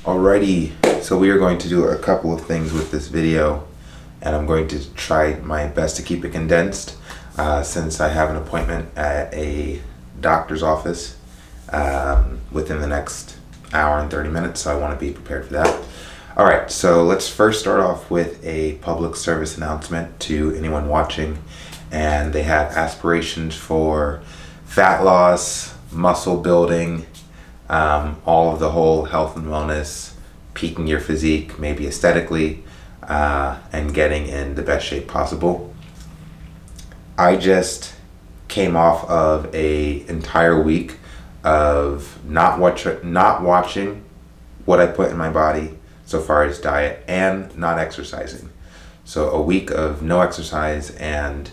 Alrighty, so we are going to do a couple of things with this video, and I'm going to try my best to keep it condensed since I have an appointment at a doctor's office within the next hour and 30 minutes, so I want to be prepared for that. Alright, so let's first start off with a public service announcement to anyone watching, and they have aspirations for fat loss, muscle building, all of the whole health and wellness, peaking your physique, maybe aesthetically, and getting in the best shape possible. I just came off of an entire week of not watching what I put in my body so far as diet and not exercising. So a week of no exercise and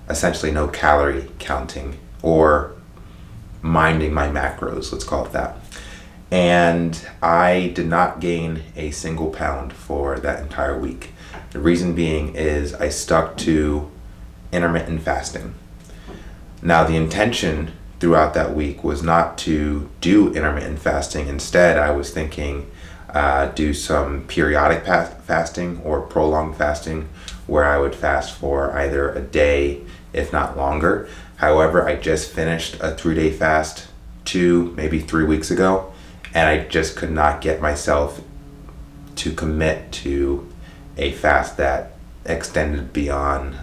essentially no calorie counting or minding my macros, let's call it that. And I did not gain a single pound for that entire week. The reason being is I stuck to intermittent fasting. Now the intention throughout that week was not to do intermittent fasting. Instead, I was thinking do some periodic fasting or prolonged fasting where I would fast for either a day, if not longer. However, I just finished a 3-day fast 2, maybe 3 weeks ago, and I just could not get myself to commit to a fast that extended beyond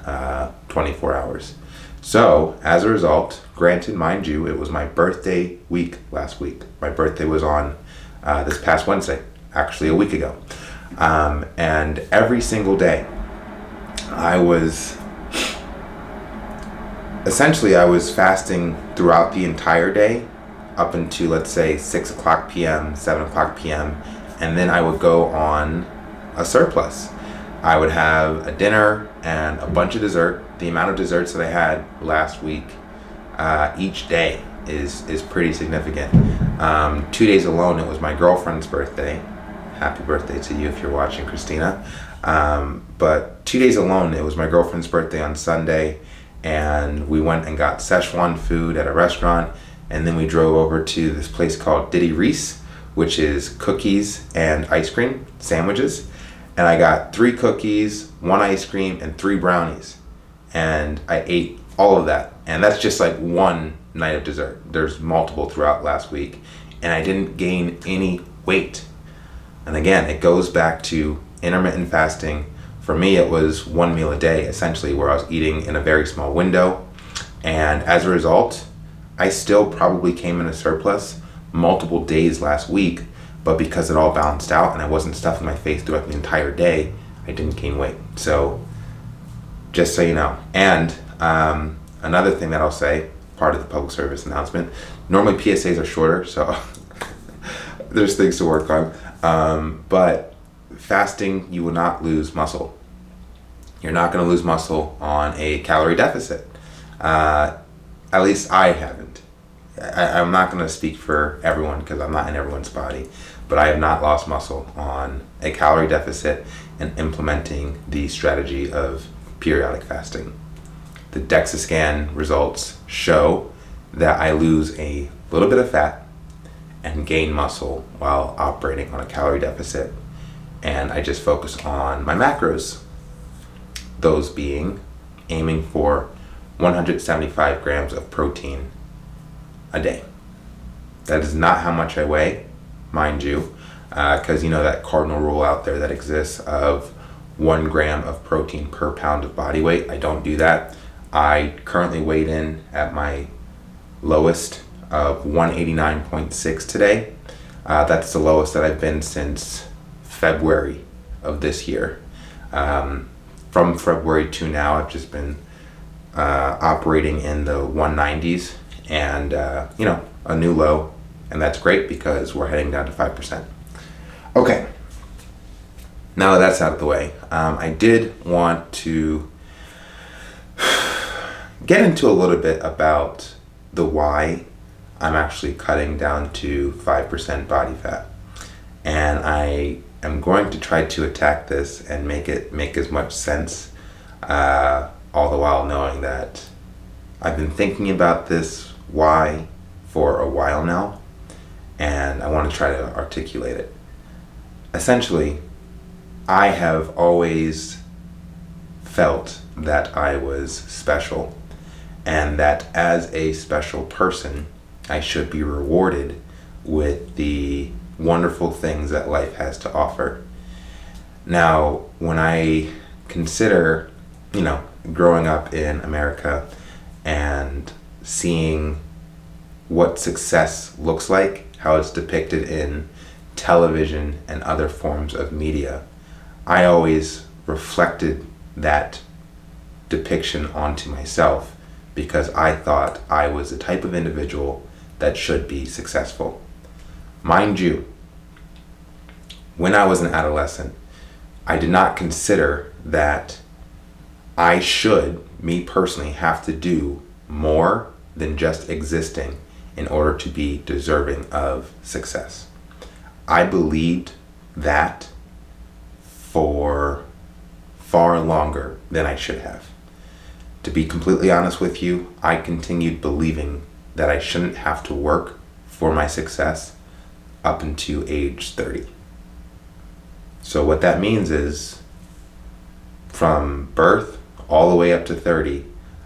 24 hours. So, as a result, granted, mind you, it was my birthday week last week. My birthday was on this past Wednesday, actually a week ago. And every single day, I was fasting throughout the entire day up until, let's say, 6 o'clock p.m., 7 o'clock p.m., and then I would go on a surplus. I would have a dinner and a bunch of dessert. The amount of desserts that I had last week each day is pretty significant. 2 days alone, it was my girlfriend's birthday. Happy birthday to you if you're watching, Christina. But 2 days alone, it was my girlfriend's birthday on Sunday, and we went and got Szechuan food at a restaurant, and then we drove over to this place called Diddy Reese, which is cookies and ice cream sandwiches, and I got 3 cookies, 1 ice cream, and 3 brownies, and I ate all of that, and that's just like one night of dessert. There's multiple throughout last week, and I didn't gain any weight. And again, it goes back to intermittent fasting. For me, it was 1 meal a day, essentially, where I was eating in a very small window. And as a result, I still probably came in a surplus multiple days last week, but because it all balanced out and I wasn't stuffing my face throughout the entire day, I didn't gain weight. So, just so you know. And another thing that I'll say, part of the public service announcement, normally PSAs are shorter, so there's things to work on. But fasting, you will not lose muscle. You're not going to lose muscle on a calorie deficit. At least I haven't. I'm not going to speak for everyone because I'm not in everyone's body, but I have not lost muscle on a calorie deficit and implementing the strategy of periodic fasting. The DEXA scan results show that I lose a little bit of fat and gain muscle while operating on a calorie deficit, and I just focus on my macros, those being aiming for 175 grams of protein a day. That is not how much I weigh, mind you, because you know that cardinal rule out there that exists of 1 gram of protein per pound of body weight. I don't do that. I currently weighed in at my lowest of 189.6 today. That's the lowest that I've been since February of this year. From February to now, I've just been operating in the 190s and a new low, and that's great because we're heading down to 5%. Okay, now that that's out of the way, I did want to get into a little bit about the why I'm actually cutting down to 5% body fat, and I am going to try to attack this and make it make as much sense, all the while knowing that I've been thinking about this why for a while now, and I want to try to articulate it. essentially, I have always felt that I was special, and that as a special person, I should be rewarded with the wonderful things that life has to offer. Now, when I consider, growing up in America and seeing what success looks like, how it's depicted in television and other forms of media, I always reflected that depiction onto myself because I thought I was the type of individual that should be successful. Mind you, when I was an adolescent, I did not consider that I should, me personally, have to do more than just existing in order to be deserving of success. I believed that for far longer than I should have. To be completely honest with you, I continued believing that I shouldn't have to work for my success up until age 30. So what that means is, from birth all the way up to 30,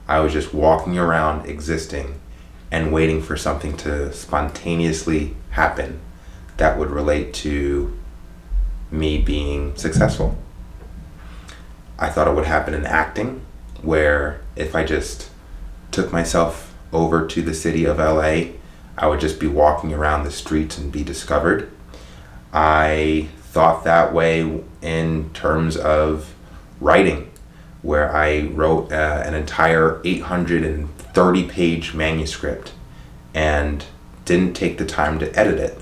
I was just walking around existing and waiting for something to spontaneously happen that would relate to me being successful. I thought it would happen in acting, where if I just took myself over to the city of LA, I would just be walking around the streets and be discovered. I thought that way in terms of writing, where I wrote an entire 830-page manuscript and didn't take the time to edit it,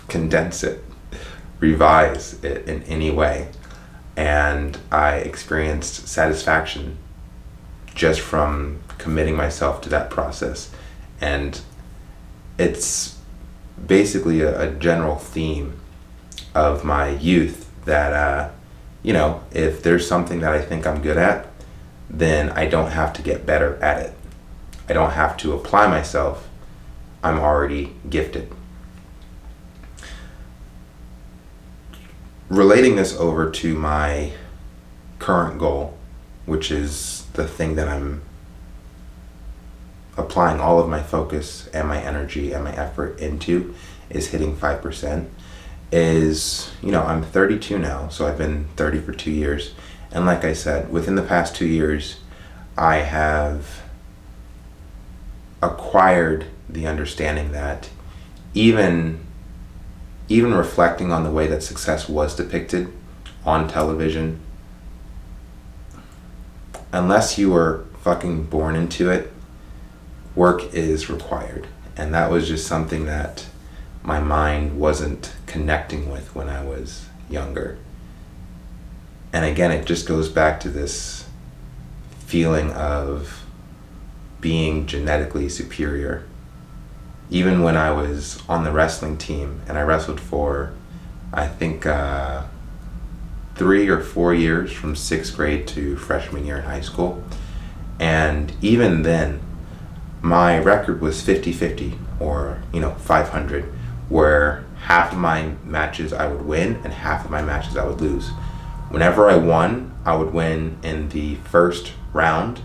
condense it, revise it in any way. And I experienced satisfaction just from committing myself to that process. And it's basically a general theme of my youth that, if there's something that I think I'm good at, then I don't have to get better at it. I don't have to apply myself. I'm already gifted. Relating this over to my current goal, which is the thing that I'm applying all of my focus and my energy and my effort into, is hitting 5%, is, I'm 32 now, so I've been 30 for 2 years. And like I said, within the past 2 years, I have acquired the understanding that even reflecting on the way that success was depicted on television, unless you were fucking born into it, work is required. And that was just something that my mind wasn't connecting with when I was younger. And again, it just goes back to this feeling of being genetically superior. Even when I was on the wrestling team and I wrestled for, I think, 3 or 4 years from 6th grade to freshman year in high school. And even then, my record was 50-50 or, 500, where half of my matches I would win and half of my matches I would lose. Whenever I won, I would win in the first round,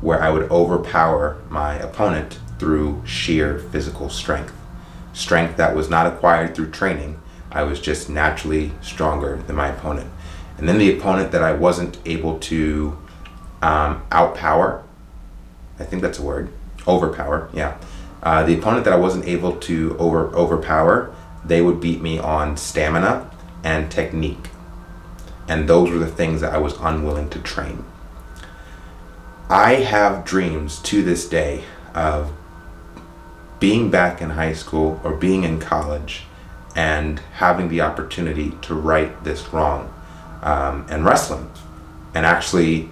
where I would overpower my opponent through sheer physical strength. Strength that was not acquired through training. I was just naturally stronger than my opponent. And then the opponent that I wasn't able to outpower, I think that's a word, overpower, yeah. The opponent that I wasn't able to overpower, they would beat me on stamina and technique. And those were the things that I was unwilling to train. I have dreams to this day of being back in high school or being in college and having the opportunity to right this wrong, and wrestling, and actually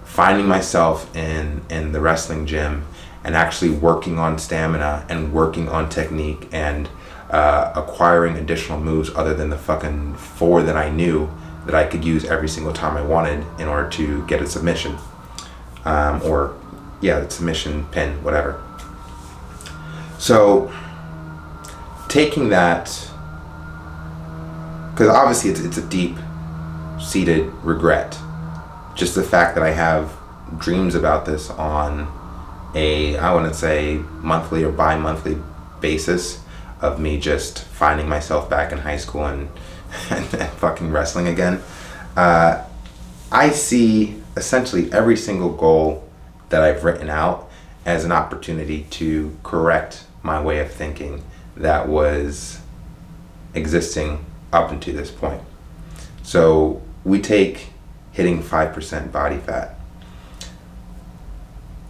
finding myself in the wrestling gym and actually working on stamina and working on technique and acquiring additional moves other than the fucking 4 that I knew that I could use every single time I wanted in order to get a submission. Submission, pin, whatever. So, taking that because obviously it's a deep-seated regret. Just the fact that I have dreams about this on I wouldn't say monthly or bi-monthly basis of me just finding myself back in high school and fucking wrestling again. I see essentially every single goal that I've written out as an opportunity to correct my way of thinking that was existing up until this point. So we take hitting 5% body fat.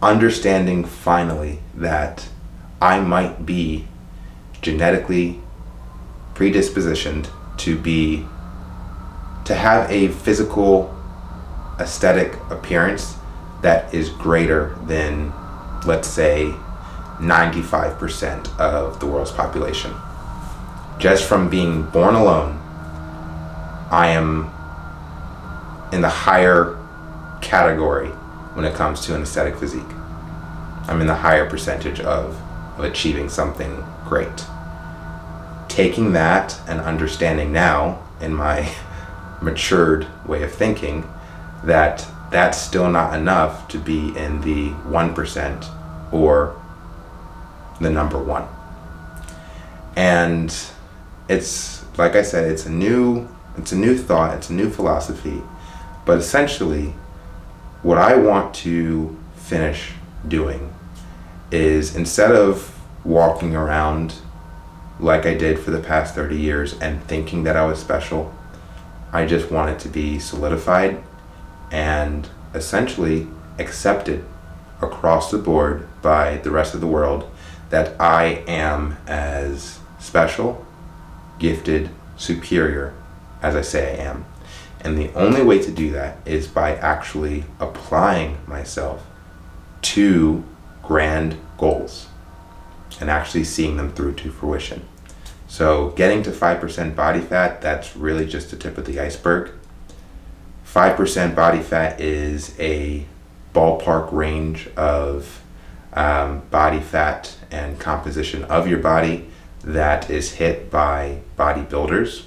Understanding finally that I might be genetically predispositioned to have a physical aesthetic appearance that is greater than, let's say, 95% of the world's population. Just from being born alone, I am in the higher category when it comes to an aesthetic physique. I'm in the higher percentage of achieving something great. Taking that and understanding now in my matured way of thinking that that's still not enough to be in the 1% or the number one. And it's, like I said, it's a new thought, it's a new philosophy, but essentially what I want to finish doing is, instead of walking around like I did for the past 30 years and thinking that I was special, I just want it to be solidified and essentially accepted across the board by the rest of the world that I am as special, gifted, superior as I say I am. And the only way to do that is by actually applying myself to grand goals and actually seeing them through to fruition. So getting to 5% body fat, that's really just the tip of the iceberg. 5% body fat is a ballpark range of body fat and composition of your body that is hit by bodybuilders.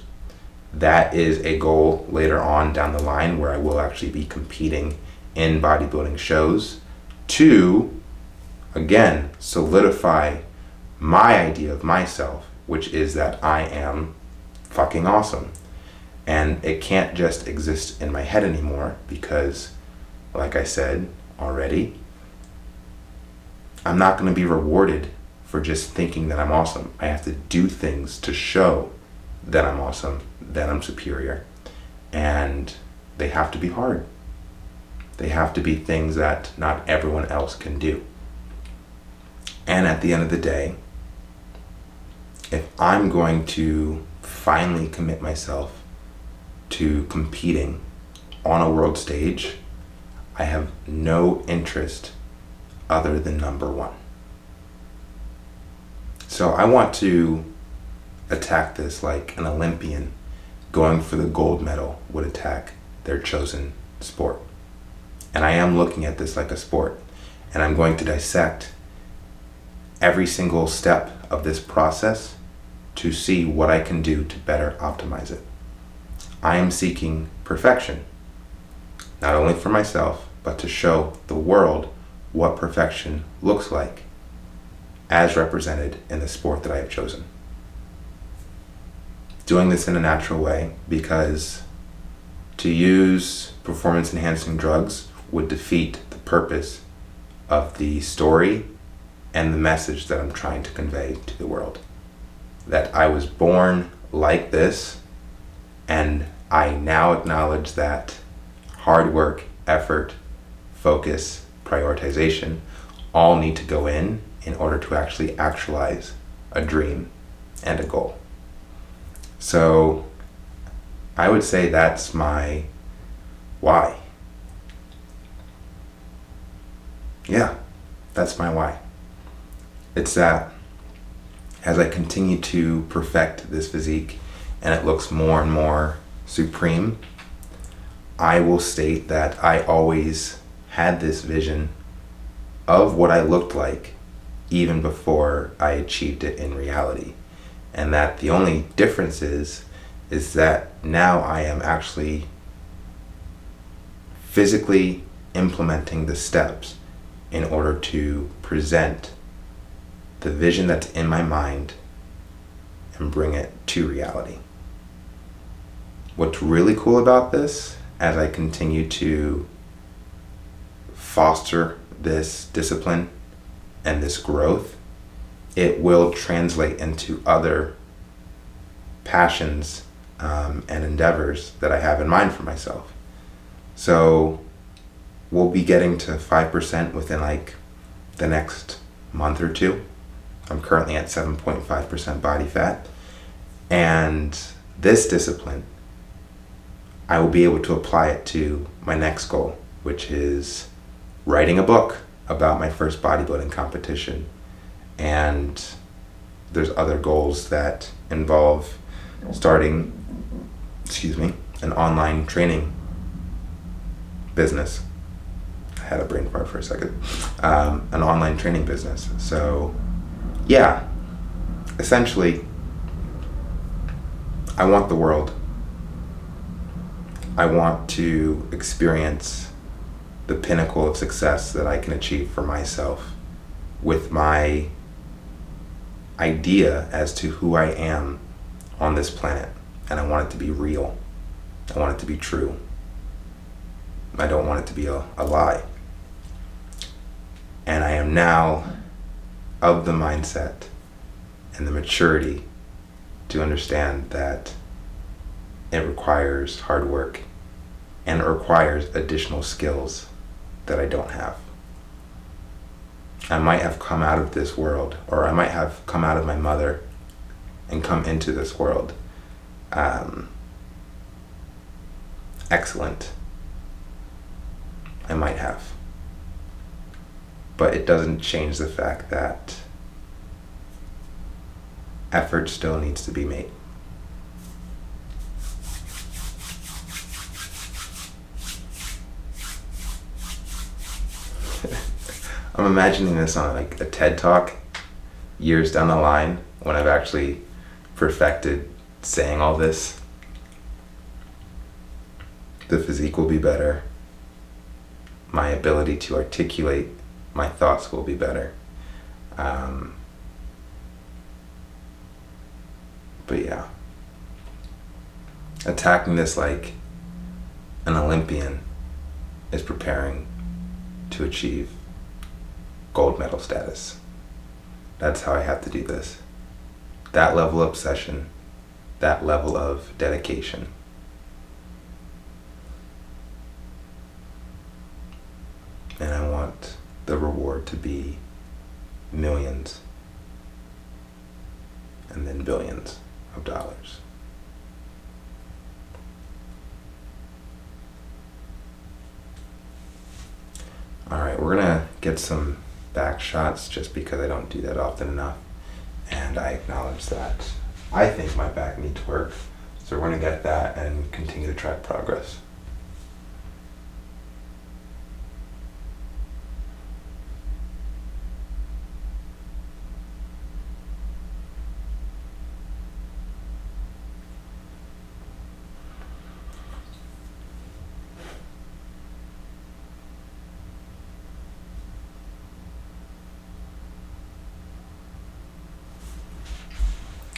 That is a goal later on down the line where I will actually be competing in bodybuilding shows to, again, solidify my idea of myself, which is that I am fucking awesome. And it can't just exist in my head anymore because, like I said already, I'm not going to be rewarded for just thinking that I'm awesome. I have to do things to show that I'm awesome, that I'm superior. And they have to be hard. They have to be things that not everyone else can do. And at the end of the day, if I'm going to finally commit myself to competing on a world stage, I have no interest other than number one. So I want to attack this like an Olympian going for the gold medal would attack their chosen sport. And I am looking at this like a sport, and I'm going to dissect every single step of this process to see what I can do to better optimize it. I am seeking perfection, not only for myself, but to show the world what perfection looks like as represented in the sport that I have chosen. Doing this in a natural way, because to use performance enhancing drugs would defeat the purpose of the story and the message that I'm trying to convey to the world. That I was born like this, and I now acknowledge that hard work, effort, focus, prioritization all need to go in order to actually actualize a dream and a goal. So I would say that's my why. Yeah, that's my why. It's that as I continue to perfect this physique and it looks more and more supreme, I will state that I always had this vision of what I looked like even before I achieved it in reality. And that the only difference is is that now I am actually physically implementing the steps in order to present the vision that's in my mind and bring it to reality. What's really cool about this, as I continue to foster this discipline and this growth, it will translate into other passions and endeavors that I have in mind for myself. So we'll be getting to 5% within like the next month or two. I'm currently at 7.5% body fat. And this discipline, I will be able to apply it to my next goal, which is writing a book about my first bodybuilding competition. And there's other goals that involve starting, an online training business. I had a brain fart for a second. An online training business. So yeah, essentially, I want the world. I want to experience the pinnacle of success that I can achieve for myself with my idea as to who I am on this planet. And I want it to be real. I want it to be true. I don't want it to be a lie. And I am now of the mindset and the maturity to understand that it requires hard work and it requires additional skills that I don't have. I might have come out of this world, or I might have come out of my mother and come into this world excellent. I might have. But it doesn't change the fact that effort still needs to be made. I'm imagining this on like a TED Talk years down the line when I've actually perfected saying all this. The physique will be better. My ability to articulate my thoughts will be better. But yeah, attacking this like an Olympian is preparing to achieve gold medal status. That's how I have to do this. That level of obsession, that level of dedication. And I want the reward to be millions and then billions of dollars. All right, we're gonna get some back shots just because I don't do that often enough. And I acknowledge that I think my back needs work. So we're gonna get that and continue to track progress.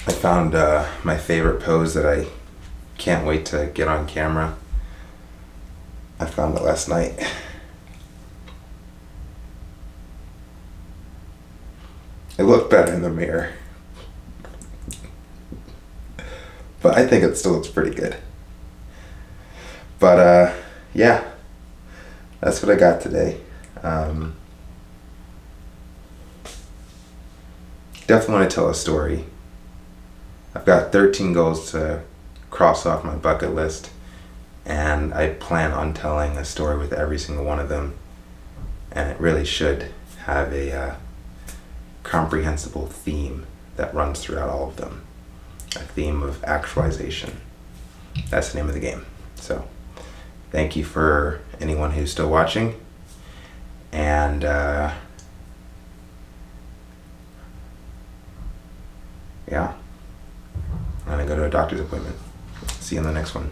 I found my favorite pose that I can't wait to get on camera. I found it last night. It looked better in the mirror. But I think it still looks pretty good. But yeah, that's what I got today. Definitely want to tell a story. I've got 13 goals to cross off my bucket list, and I plan on telling a story with every single one of them, and it really should have a comprehensible theme that runs throughout all of them, a theme of actualization. That's the name of the game. So thank you for anyone who's still watching, and yeah, I'm gonna go to a doctor's appointment. See you in the next one.